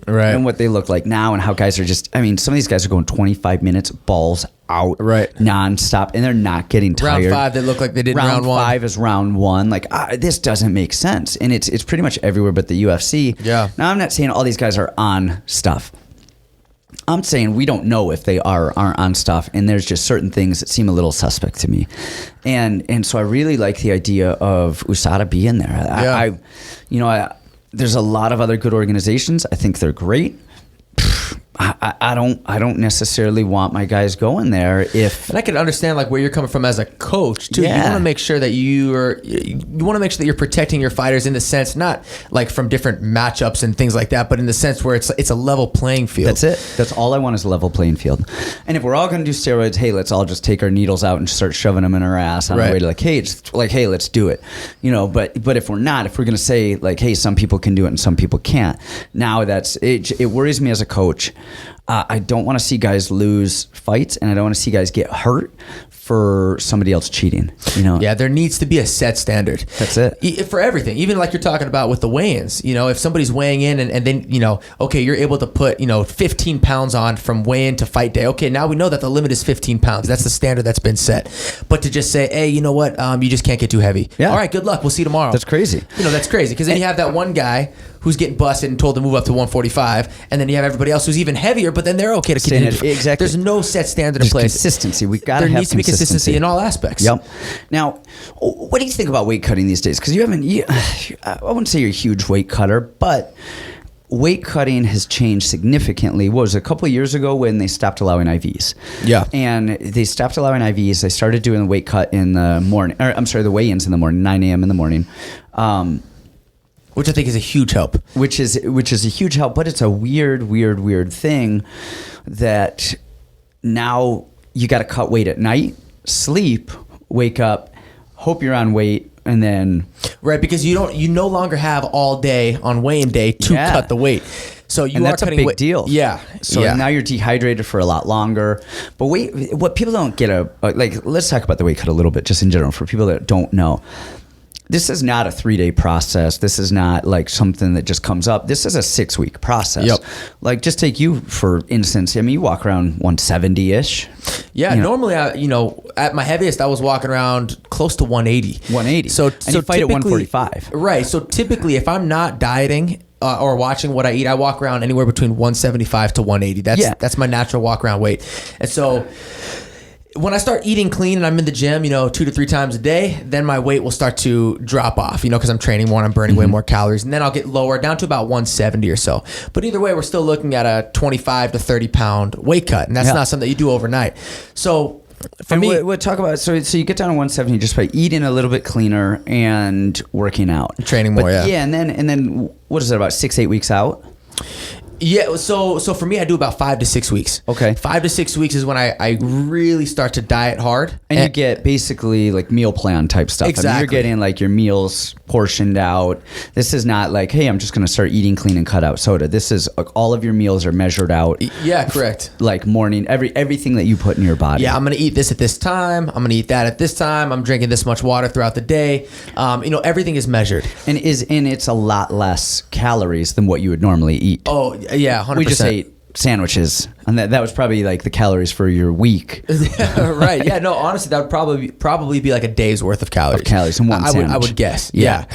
Speaker 1: and what they look like now and how guys are just, some of these guys are going 25 minutes, balls out, nonstop, and they're not getting tired.
Speaker 2: Round 5, they look like they did round 1.
Speaker 1: Round 5 is round 1. Like, this doesn't make sense. And it's pretty much everywhere but the UFC. Yeah. Now, I'm not saying all these guys are on stuff. I'm saying we don't know if they aren't on stuff, and there's just certain things that seem a little suspect to me, and so I really like the idea of USADA being there. There's a lot of other good organizations. I think they're great. I don't necessarily want my guys going there if.
Speaker 2: And I can understand like where you're coming from as a coach too.
Speaker 1: Yeah.
Speaker 2: You want to make sure that you want to make sure that you're protecting your fighters in the sense, not like from different matchups and things like that, but in the sense where it's a level playing field.
Speaker 1: That's it. That's all I want is a level playing field. And if we're all going to do steroids, hey, let's all just take our needles out and start shoving them in our ass on our way to the cage. Like, hey, let's do it. But if we're not, if we're going to say like, hey, some people can do it and some people can't. Now that's it. It worries me as a coach. I don't want to see guys lose fights, and I don't want to see guys get hurt for somebody else cheating.
Speaker 2: Yeah, there needs to be a set standard.
Speaker 1: That's it.
Speaker 2: For everything, even like you're talking about with the weigh-ins. If somebody's weighing in and then okay, you're able to put 15 pounds on from weigh-in to fight day. Okay, now we know that the limit is 15 pounds. That's the standard that's been set. But to just say, hey, you know what, you just can't get too heavy.
Speaker 1: Yeah.
Speaker 2: All right, good luck. We'll see you tomorrow.
Speaker 1: That's crazy.
Speaker 2: That's crazy because then you have that one guy who's getting busted and told to move up to 145, and then you have everybody else who's even heavier, but then they're okay to continue.
Speaker 1: Exactly.
Speaker 2: There's no set standard in place.
Speaker 1: Consistency. We've got to have
Speaker 2: There needs to be consistency in all aspects.
Speaker 1: Yep. Now, what do you think about weight cutting these days? Because I wouldn't say you're a huge weight cutter, but weight cutting has changed significantly. What was it, a couple of years ago when they stopped allowing IVs?
Speaker 2: Yeah.
Speaker 1: And they stopped allowing IVs. They started doing the weight cut in the morning. The weigh-ins in the morning, 9 a.m. in the morning.
Speaker 2: Which I think is a huge help.
Speaker 1: Which is a huge help, but it's a weird thing that now you got to cut weight at night, sleep, wake up, hope you're on weight, and then
Speaker 2: right, because you no longer have all day on weigh-in day to cut the weight. So you
Speaker 1: and
Speaker 2: are
Speaker 1: that's
Speaker 2: cutting
Speaker 1: a big deal.
Speaker 2: Yeah.
Speaker 1: So now you're dehydrated for a lot longer. But what people don't get let's talk about the weight cut a little bit, just in general, for people that don't know. This is not a 3-day process. This is not like something that just comes up. This is a 6-week process.
Speaker 2: Yep.
Speaker 1: Like, just take you, for instance. I mean, you walk around 170-ish.
Speaker 2: Yeah, normally, at my heaviest, I was walking around close to 180.
Speaker 1: 180. So you fight at 145.
Speaker 2: Right. So typically, if I'm not dieting or watching what I eat, I walk around anywhere between 175 to 180. That's my natural walk around weight. And so when I start eating clean and I'm in the gym, 2 to 3 times a day, then my weight will start to drop off, because I'm training more and I'm burning way more calories. And then I'll get lower down to about 170 or so. But either way, we're still looking at a 25 to 30 pound weight cut. And that's not something that you do overnight. So for me,
Speaker 1: we'll talk about, so you get down to 170 just by eating a little bit cleaner and working out.
Speaker 2: Training more, yeah.
Speaker 1: Yeah, and then what is it, about 6-8 weeks out?
Speaker 2: Yeah, so for me, I do about 5 to 6 weeks.
Speaker 1: Okay.
Speaker 2: 5 to 6 weeks is when I really start to diet hard.
Speaker 1: And you get basically like meal plan type stuff.
Speaker 2: Exactly.
Speaker 1: I mean, you're getting like your meals portioned out. This is not like, hey, I'm just going to start eating clean and cut out soda. This is all of your meals are measured out.
Speaker 2: Yeah, correct.
Speaker 1: Like morning, everything that you put in your body.
Speaker 2: Yeah, I'm going to eat this at this time. I'm going to eat that at this time. I'm drinking this much water throughout the day. Everything is measured.
Speaker 1: And it's a lot less calories than what you would normally eat.
Speaker 2: Oh, yeah, 100%.
Speaker 1: We just ate sandwiches, and that was probably like the calories for your week.
Speaker 2: Right. Yeah. No. Honestly, that would probably be like a day's worth of calories.
Speaker 1: In one sandwich.
Speaker 2: I would guess. Yeah.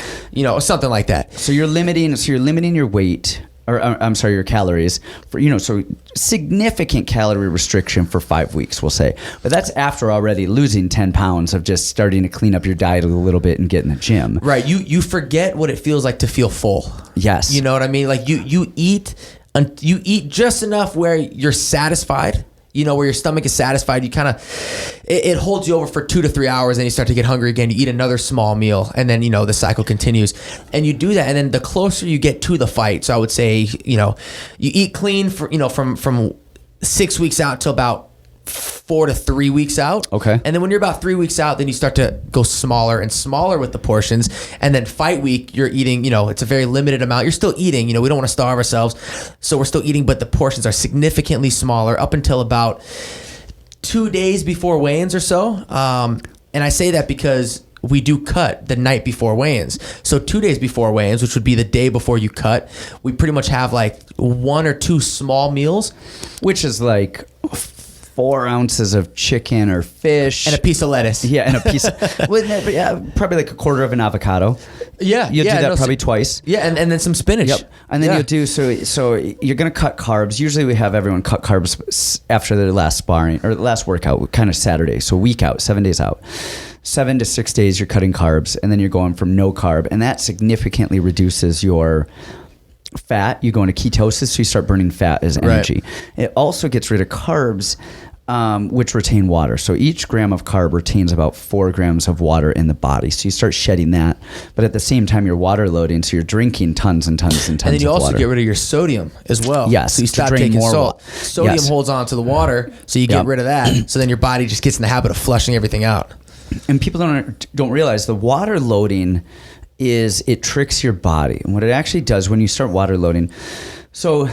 Speaker 2: Something like that.
Speaker 1: So you're limiting your weight, or I'm sorry, your calories for so significant calorie restriction for 5 weeks, we'll say. But that's after already losing 10 pounds of just starting to clean up your diet a little bit and get in the gym.
Speaker 2: Right. You forget what it feels like to feel full.
Speaker 1: Yes.
Speaker 2: You know what I mean? Like you eat just enough where you're satisfied, where your stomach is satisfied. You kind of, it holds you over for 2 to 3 hours, and you start to get hungry again. You eat another small meal, and then, the cycle continues. And you do that, and then the closer you get to the fight, so I would say, you eat clean for, from 6 weeks out to about 4 to 3 weeks out.
Speaker 1: Okay.
Speaker 2: And then when you're about 3 weeks out, then you start to go smaller and smaller with the portions. And then fight week, you're eating, it's a very limited amount. You're still eating, we don't want to starve ourselves. So we're still eating, but the portions are significantly smaller up until about 2 days before weigh-ins or so. And I say that because we do cut the night before weigh-ins. So 2 days before weigh-ins, which would be the day before you cut, we pretty much have like 1 or 2 small meals.
Speaker 1: Which is like 4 ounces of chicken or fish.
Speaker 2: And a piece of lettuce.
Speaker 1: Yeah, and a piece of, probably like a quarter of an avocado.
Speaker 2: Yeah.
Speaker 1: You'll do that probably twice.
Speaker 2: Yeah, and then some spinach.
Speaker 1: Yep. And then you'll do, so you're going to cut carbs. Usually we have everyone cut carbs after their last sparring, or last workout, kind of Saturday. So week out, 7 days out. 7 to 6 days you're cutting carbs, and then you're going from no carb. And that significantly reduces your fat, you go into ketosis, so you start burning fat as energy. It also gets rid of carbs, which retain water. So each gram of carb retains about 4 grams of water in the body. So you start shedding that, but at the same time you're water loading, so you're drinking tons and tons and tons of water.
Speaker 2: And then you also get rid of your sodium as well.
Speaker 1: Yes,
Speaker 2: so you stop taking salt. Sodium
Speaker 1: Yes.
Speaker 2: holds on to the water, so you get rid of that. So then your body just gets in the habit of flushing everything out.
Speaker 1: And people don't realize the water loading it tricks your body. And what it actually does when you start water loading, so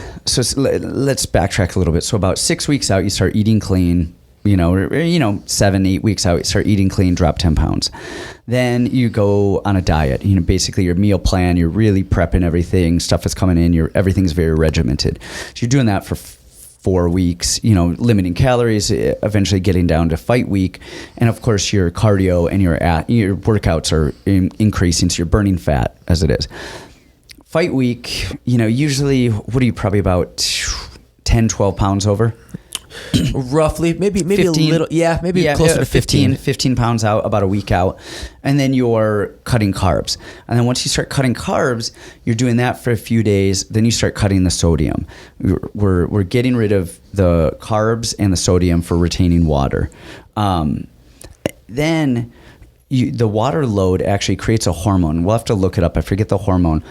Speaker 1: let's backtrack a little bit. So about 6 weeks out, you start eating clean. 7, 8 weeks out, you start eating clean, drop 10 pounds. Then you go on a diet. Basically your meal plan, you're really prepping everything. Stuff is coming in. Everything's very regimented. So you're doing that for 4 weeks. Limiting calories, eventually getting down to fight week, and of course your cardio and your workouts are increasing. So you're burning fat as it is. Fight week, usually, what are you, probably about 10, 12 pounds over?
Speaker 2: Roughly, maybe 15, a little, maybe closer to
Speaker 1: 15 pounds out, about a week out. And then you're cutting carbs. And then once you start cutting carbs, you're doing that for a few days. Then you start cutting the sodium. We're getting rid of the carbs and the sodium for retaining water. Then the water load actually creates a hormone. We'll have to look it up. I forget the hormone.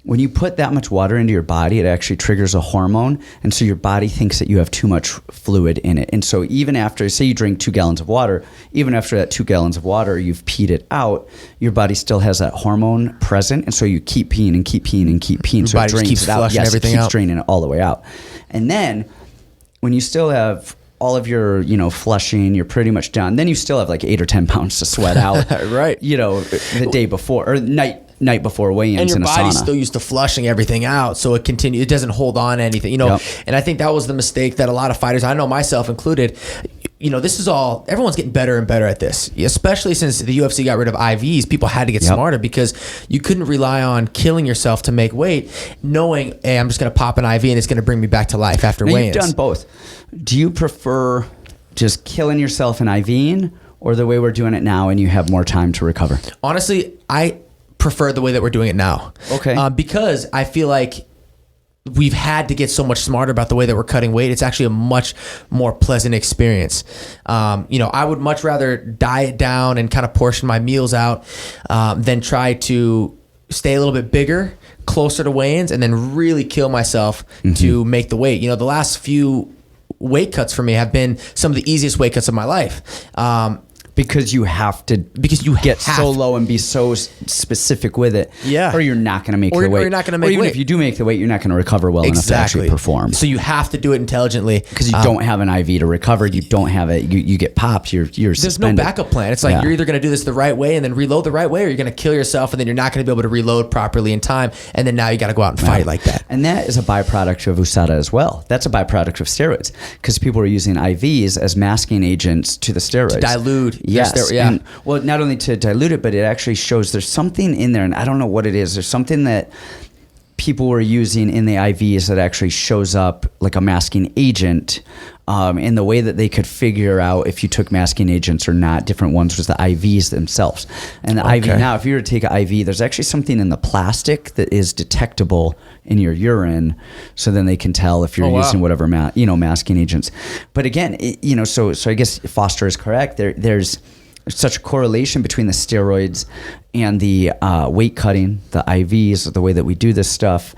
Speaker 1: When you put that much water into your body, it actually triggers a hormone. And so your body thinks that you have too much fluid in it. And so even after, say you drink 2 gallons of water, even after that 2 gallons of water, you've peed it out, your body still has that hormone present. And so you keep peeing and keep peeing and keep peeing. So it drains
Speaker 2: keeps
Speaker 1: it out.
Speaker 2: Flushing everything
Speaker 1: it keeps
Speaker 2: out.
Speaker 1: draining it all the way out. And then when you still have all of your, flushing, you're pretty much done. Then you still have like 8 or 10 pounds to sweat out.
Speaker 2: Right.
Speaker 1: The day before or night before weigh-ins
Speaker 2: and your
Speaker 1: in a
Speaker 2: body's
Speaker 1: sauna.
Speaker 2: still used to flushing everything out, so it doesn't hold on to anything, And I think that was the mistake that a lot of fighters, I know myself included, this is all, everyone's getting better and better at this, especially since the UFC got rid of IVs. People had to get smarter because you couldn't rely on killing yourself to make weight, knowing, hey, I'm just going to pop an IV and it's going to bring me back to life after weigh-ins.
Speaker 1: You've done both. Do you prefer just killing yourself and IVing, or the way we're doing it now and you have more time to recover?
Speaker 2: Honestly, I prefer the way that we're doing it now.
Speaker 1: Okay.
Speaker 2: Because I feel like we've had to get so much smarter about the way that we're cutting weight. It's actually a much more pleasant experience. I would much rather diet down and kind of portion my meals out than try to stay a little bit bigger, closer to weigh-ins, and then really kill myself to make the weight. The last few weight cuts for me have been some of the easiest weight cuts of my life.
Speaker 1: Because you have to get so low and be so specific with it.
Speaker 2: Yeah.
Speaker 1: Or you're not going to make the weight.
Speaker 2: Or you're not going to make
Speaker 1: weight. Or even
Speaker 2: weight.
Speaker 1: if you do make the weight, you're not going to recover well enough to actually perform.
Speaker 2: So you have to do it intelligently.
Speaker 1: Because you don't have an IV to recover. You don't have it. You get popped. You're
Speaker 2: There's
Speaker 1: suspended.
Speaker 2: no backup plan. It's like you're either going to do this the right way and then reload the right way, or you're going to kill yourself and then you're not going to be able to reload properly in time. And then now you got to go out and fight like that.
Speaker 1: And that is a byproduct of USADA as well. That's a byproduct of steroids, because people are using IVs as masking agents to the steroids.
Speaker 2: To dilute.
Speaker 1: Yes. And, well, not only to dilute it, but it actually shows there's something in there, and I don't know what it is. There's something that people were using in the IVs that actually shows up like a masking agent. And the way that they could figure out if you took masking agents or not, different ones, was the IVs themselves. And the IV now, if you were to take an IV, there's actually something in the plastic that is detectable in your urine, so then they can tell if you're using whatever masking agents. But again, so I guess Foster is correct. There's such a correlation between the steroids and the weight cutting, the IVs, the way that we do this stuff.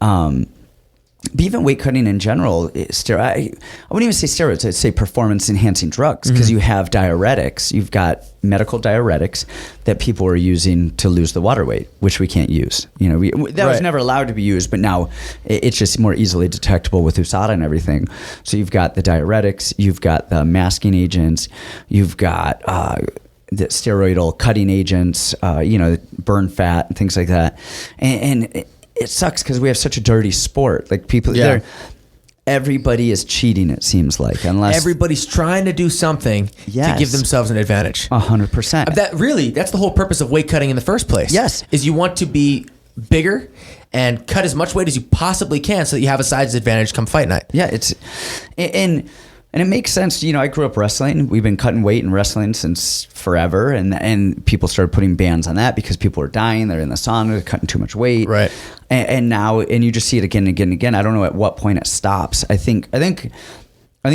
Speaker 1: But even weight cutting in general, I wouldn't even say steroids, I'd say performance enhancing drugs, because you have diuretics. You've got medical diuretics that people are using to lose the water weight, which we can't use. That was never allowed to be used, but now it's just more easily detectable with USADA and everything. So you've got the diuretics, you've got the masking agents, you've got the steroidal cutting agents, burn fat and things like that. And it sucks because we have such a dirty sport. Like people, everybody is cheating. It seems like, unless
Speaker 2: everybody's trying to do something to give themselves an advantage.
Speaker 1: 100%.
Speaker 2: That's the whole purpose of weight cutting in the first place.
Speaker 1: Yes,
Speaker 2: is you want to be bigger and cut as much weight as you possibly can, so that you have a size advantage come fight night.
Speaker 1: Yeah, and And it makes sense. You know, I grew up wrestling. We've been cutting weight and wrestling since forever. And people started putting bans on that because people were dying. They're in the sauna, they're cutting too much weight.
Speaker 2: Right.
Speaker 1: And now, and you just see it again and again and again. I don't know at what point it stops. I think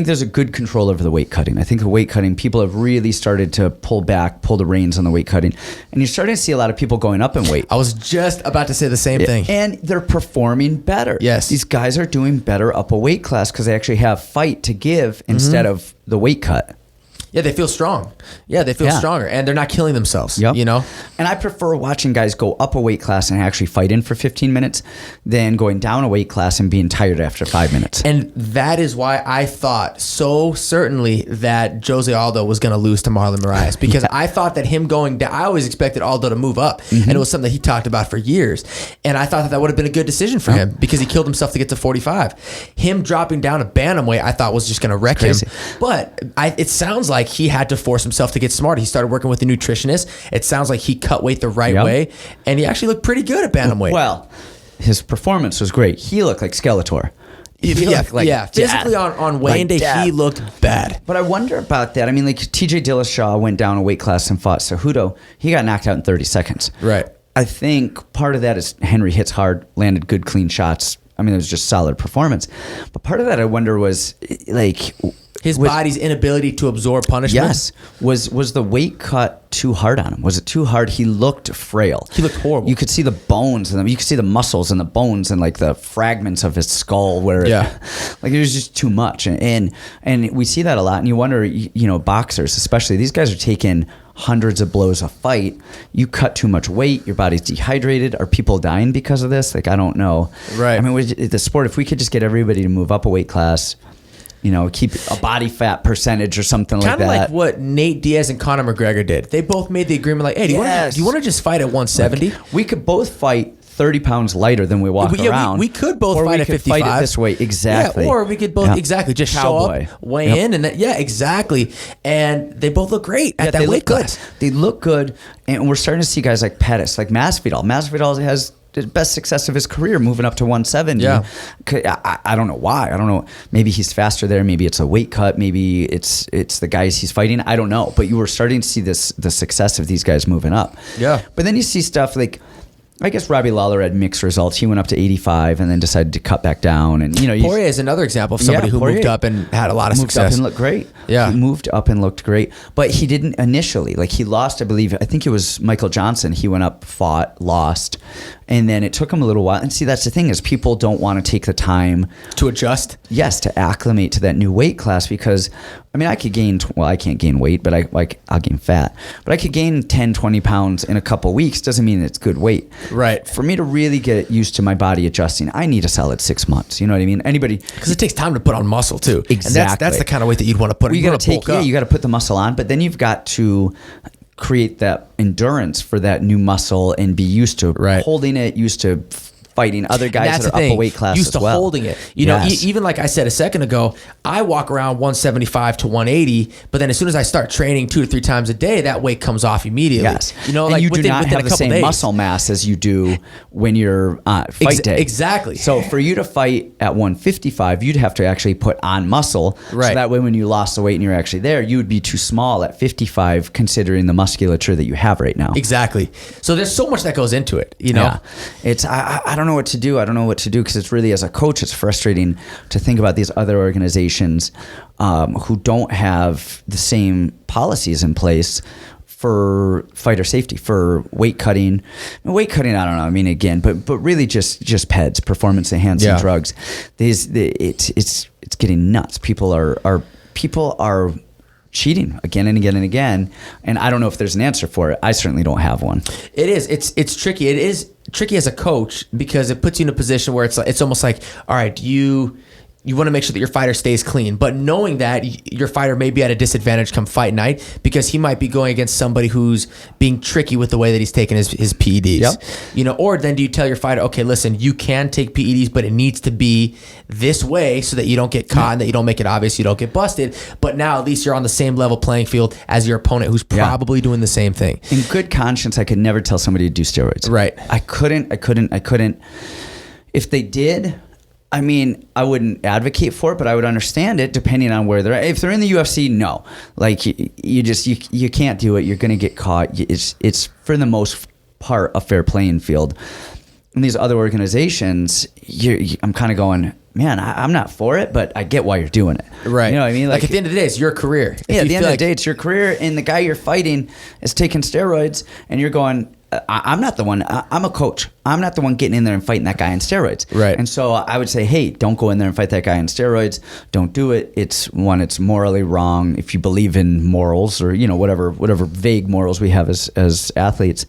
Speaker 1: there's a good control over the weight cutting. I think the weight cutting, people have really started to pull the reins on the weight cutting. And you're starting to see a lot of people going up in weight.
Speaker 2: I was just about to say the same thing.
Speaker 1: And they're performing better.
Speaker 2: Yes.
Speaker 1: These guys are doing better up a weight class because they actually have fight to give instead of the weight cut.
Speaker 2: Yeah, they feel strong. Yeah, they feel stronger, and they're not killing themselves.
Speaker 1: Yep.
Speaker 2: You know?
Speaker 1: And I prefer watching guys go up a weight class and actually fight in for 15 minutes than going down a weight class and being tired after 5 minutes.
Speaker 2: And that is why I thought so certainly that Jose Aldo was going to lose to Marlon Reyes, because I thought that him going down, I always expected Aldo to move up, and it was something that he talked about for years. And I thought that would have been a good decision for him because he killed himself to get to 45. Him dropping down to bantamweight, I thought was just going to wreck him. But it sounds like he had to force himself to get smart. He started working with a nutritionist. It sounds like he cut weight the right way, and he actually looked pretty good at bantamweight.
Speaker 1: Well, his performance was great. He looked like Skeletor.
Speaker 2: Physically on weigh-in day, he looked bad.
Speaker 1: But I wonder about that. I mean, like TJ Dillashaw went down a weight class and fought Cejudo. He got knocked out in 30 seconds.
Speaker 2: Right.
Speaker 1: I think part of that is Henry hits hard, landed good, clean shots. I mean, it was just solid performance. But part of that, I wonder, was like
Speaker 2: his body's inability to absorb punishment.
Speaker 1: Yes. Was the weight cut too hard on him? Was it too hard? He looked frail.
Speaker 2: He looked horrible.
Speaker 1: You could see the bones and you could see the muscles and the bones and like the fragments of his skull where like it was just too much. And we see that a lot. And you wonder, you know, boxers especially, these guys are taking hundreds of blows a fight. You cut too much weight, your body's dehydrated. Are people dying because of this? Like, I don't know.
Speaker 2: Right.
Speaker 1: I mean, the sport, if we could just get everybody to move up a weight class, you know, keep a body fat percentage or something like that.
Speaker 2: Kind of like what Nate Diaz and Conor McGregor did. They both made the agreement like, hey, do you want to just fight at 170?
Speaker 1: Like, we could both fight 30 pounds lighter than we walk around.
Speaker 2: We could both fight at 55.
Speaker 1: Fight it this way, exactly.
Speaker 2: Yeah, or we could both, just show up, weigh in, and exactly. And they both look great at that weight class.
Speaker 1: They look good, and we're starting to see guys like Pettis, like Masvidal. Masvidal has the best success of his career moving up to 170.
Speaker 2: Yeah.
Speaker 1: I don't know why. I don't know. Maybe he's faster there. Maybe it's a weight cut. Maybe it's the guys he's fighting. I don't know. But you were starting to see the success of these guys moving up.
Speaker 2: Yeah.
Speaker 1: But then you see stuff like, I guess Robbie Lawler had mixed results. He went up to 85 and then decided to cut back down. And
Speaker 2: Poirier is another example of somebody who moved up and had a lot of success.
Speaker 1: Moved up and looked great.
Speaker 2: Yeah,
Speaker 1: he moved up and looked great, but he didn't initially. Like, he lost, I think it was Michael Johnson. He went up, fought, lost, and then it took him a little while. And see, that's the thing, is people don't want to take the time
Speaker 2: to adjust.
Speaker 1: Yes, to acclimate to that new weight class, because I mean, I could gain, I can't gain weight, but I'll gain fat. But I could gain 10, 20 pounds in a couple weeks. Doesn't mean it's good weight.
Speaker 2: Right.
Speaker 1: For me to really get used to my body adjusting, I need a solid 6 months. You know what I mean?
Speaker 2: Because it takes time to put on muscle too.
Speaker 1: Exactly.
Speaker 2: And that's the kind of weight that you'd want to put on.
Speaker 1: You got to put the muscle on, but then you've got to create that endurance for that new muscle and be used to holding it, used to fighting other guys that are up a weight class
Speaker 2: used
Speaker 1: as well.
Speaker 2: Holding it. You know, even like I said a second ago, I walk around 175 to 180, but then as soon as I start training 2 to 3 times a day, that weight comes off immediately.
Speaker 1: Yes.
Speaker 2: You know,
Speaker 1: and
Speaker 2: like
Speaker 1: you do not have the same
Speaker 2: days.
Speaker 1: muscle mass as you do when you're fight day.
Speaker 2: Exactly.
Speaker 1: So for you to fight at 155, you'd have to actually put on muscle.
Speaker 2: Right.
Speaker 1: So that way when you lost the weight and you're actually there, you would be too small at 55 considering the musculature that you have right now.
Speaker 2: Exactly. So there's so much that goes into it, you know?
Speaker 1: Yeah. It's I don't know what to do. I don't know what to do, because it's really, as a coach, it's frustrating to think about these other organizations who don't have the same policies in place for fighter safety, for weight cutting. Weight cutting, I don't know. I mean, again, but really just PEDs, performance enhancing drugs. It's getting nuts. People are cheating again and again and again, and I don't know if there's an answer for it. I certainly don't have one.
Speaker 2: It is. It's tricky. It is tricky as a coach, because it puts you in a position where it's almost like, all right, you want to make sure that your fighter stays clean, but knowing that your fighter may be at a disadvantage come fight night, because he might be going against somebody who's being tricky with the way that he's taking his PEDs.
Speaker 1: Yep.
Speaker 2: You know, or then do you tell your fighter, okay, listen, you can take PEDs, but it needs to be this way so that you don't get caught and that you don't make it obvious, you don't get busted. But now at least you're on the same level playing field as your opponent, who's probably doing the same thing.
Speaker 1: In good conscience, I could never tell somebody to do steroids.
Speaker 2: Right.
Speaker 1: I couldn't. If they did, I mean, I wouldn't advocate for it, but I would understand it depending on where they're at. If they're in the UFC, no. Like, you can't do it. You're going to get caught. It's for the most part a fair playing field. In these other organizations, I'm kind of going, man, I'm not for it, but I get why you're doing it.
Speaker 2: Right.
Speaker 1: You know what I mean?
Speaker 2: Like at the end of the day, it's your career.
Speaker 1: Yeah, at the end of the day, it's your career, and the guy you're fighting is taking steroids, and you're going, I'm not the one. I'm a coach. I'm not the one getting in there and fighting that guy on steroids.
Speaker 2: Right.
Speaker 1: And so I would say, hey, don't go in there and fight that guy on steroids. Don't do it. It's morally wrong. If you believe in morals or, whatever vague morals we have as athletes,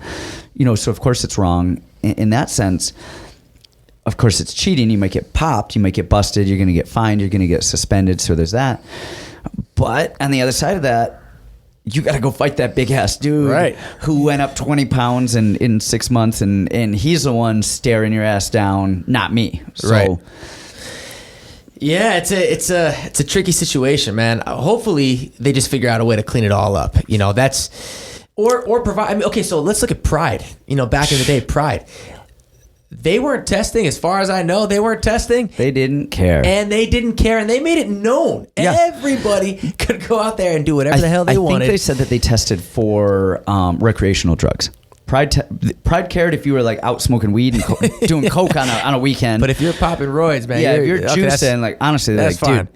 Speaker 1: so of course it's wrong in that sense. Of course it's cheating. You might get popped. You might get busted. You're going to get fined. You're going to get suspended. So there's that. But on the other side of that, you got to go fight that big ass dude who went up 20 pounds in 6 months, and he's the one staring your ass down, not me. So,
Speaker 2: right. Yeah, it's a tricky situation, man. Hopefully they just figure out a way to clean it all up. That's or provide. I mean, okay, so let's look at Pride. Back in the day, Pride. They weren't testing, as far as I know. They weren't testing.
Speaker 1: They didn't care.
Speaker 2: And they didn't care, and they made it known. Yeah. Everybody could go out there and do whatever the hell they wanted.
Speaker 1: I think they said that they tested for recreational drugs. Pride cared if you were like out smoking weed and doing coke on a weekend.
Speaker 2: But if you're popping roids, man,
Speaker 1: if you're juicing, like honestly, they're like,
Speaker 2: fine.
Speaker 1: Dude,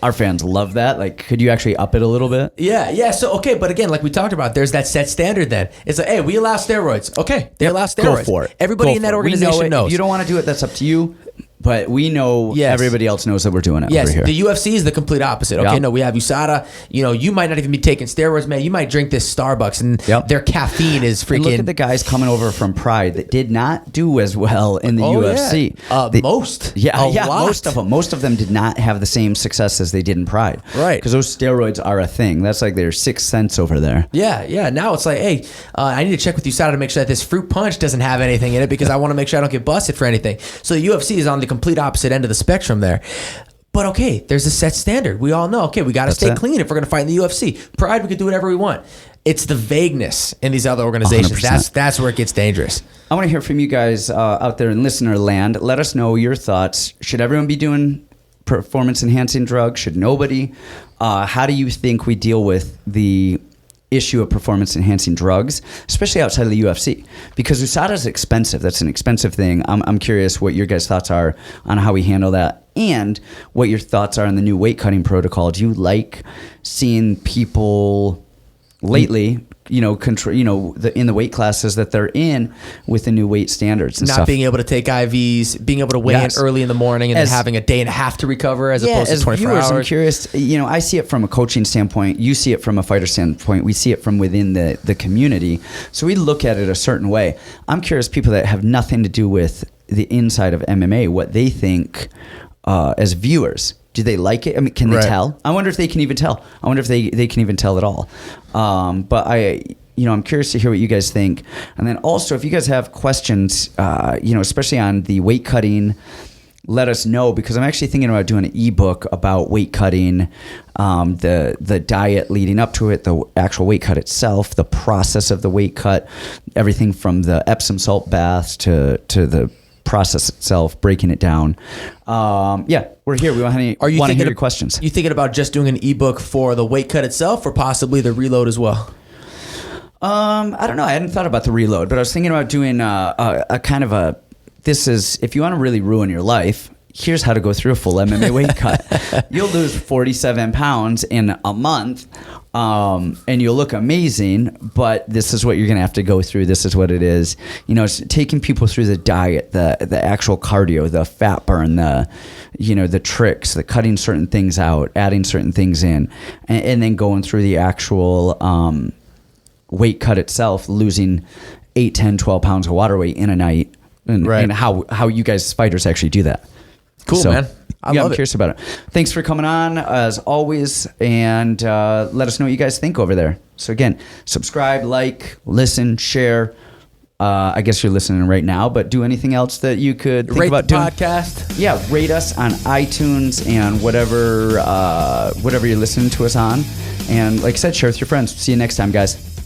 Speaker 1: our fans love that. Like, could you actually up it a little bit?
Speaker 2: Yeah. So okay, but again, like we talked about, there's that set standard. Then it's like, hey, we allow steroids. Okay, they allow steroids.
Speaker 1: Go for it.
Speaker 2: Everybody in that organization knows.
Speaker 1: If you don't want to do it, that's up to you. But we know everybody else knows that we're doing it over here.
Speaker 2: The UFC is the complete opposite. Okay, no, we have USADA. You might not even be taking steroids, man. You might drink this Starbucks, and their caffeine is freaking...
Speaker 1: And look at the guys coming over from Pride that did not do as well in the UFC.
Speaker 2: Most.
Speaker 1: Most of them did not have the same success as they did in Pride.
Speaker 2: Right.
Speaker 1: Because those steroids are a thing. That's like their sixth sense over there.
Speaker 2: Yeah. Now it's like, hey, I need to check with USADA to make sure that this fruit punch doesn't have anything in it because I want to make sure I don't get busted for anything. So the UFC is on the complete opposite end of the spectrum there. But okay, there's a set standard. We all know, okay, we got to stay clean if we're going to fight in the UFC. Pride, we can do whatever we want. It's the vagueness in these other organizations.
Speaker 1: 100%.
Speaker 2: That's where it gets dangerous.
Speaker 1: I want to hear from you guys out there in listener land. Let us know your thoughts. Should everyone be doing performance-enhancing drugs? Should nobody? How do you think we deal with the issue of performance-enhancing drugs, especially outside of the UFC? Because USADA is expensive. That's an expensive thing. I'm curious what your guys' thoughts are on how we handle that, and what your thoughts are on the new weight cutting protocol. Do you like seeing people lately, in the weight classes that they're in with the new weight standards and
Speaker 2: not
Speaker 1: stuff?
Speaker 2: Being able to take IVs, being able to weigh in early in the morning, and then having a day and a half to recover as opposed to 24 hours.
Speaker 1: I'm curious. I see it from a coaching standpoint. You see it from a fighter standpoint. We see it from within the community. So we look at it a certain way. I'm curious, people that have nothing to do with the inside of MMA, what they think as viewers. Do they like it? I mean, can they tell? I wonder if they can even tell. I wonder if they can even tell at all. But I'm curious to hear what you guys think. And then also, if you guys have questions, especially on the weight cutting, let us know, because I'm actually thinking about doing an ebook about weight cutting, the diet leading up to it, the actual weight cut itself, the process of the weight cut, everything from the Epsom salt baths to the process itself, breaking it down. We're here. We want to hear your questions.
Speaker 2: You thinking about just doing an ebook for the weight cut itself, or possibly the reload as well?
Speaker 1: I don't know. I hadn't thought about the reload, but I was thinking about doing a kind of a, this is, if you want to really ruin your life, here's how to go through a full MMA weight cut. You'll lose 47 pounds in a month, and you'll look amazing, but this is what you're going to have to go through. This is what it is. It's taking people through the diet, the actual cardio, the fat burn, the tricks, the cutting certain things out, adding certain things in, and then going through the actual weight cut itself, losing 8, 10, 12 pounds of water weight in a night, and how you guys fighters actually do that.
Speaker 2: Cool, man.
Speaker 1: I'm curious about it. Thanks for coming on, as always, and let us know what you guys think over there. So again, subscribe, like, listen, share. I guess you're listening right now, but do anything else that you could think about doing.
Speaker 2: Rate the podcast.
Speaker 1: Yeah, rate us on iTunes and whatever you're listening to us on. And like I said, share with your friends. See you next time, guys.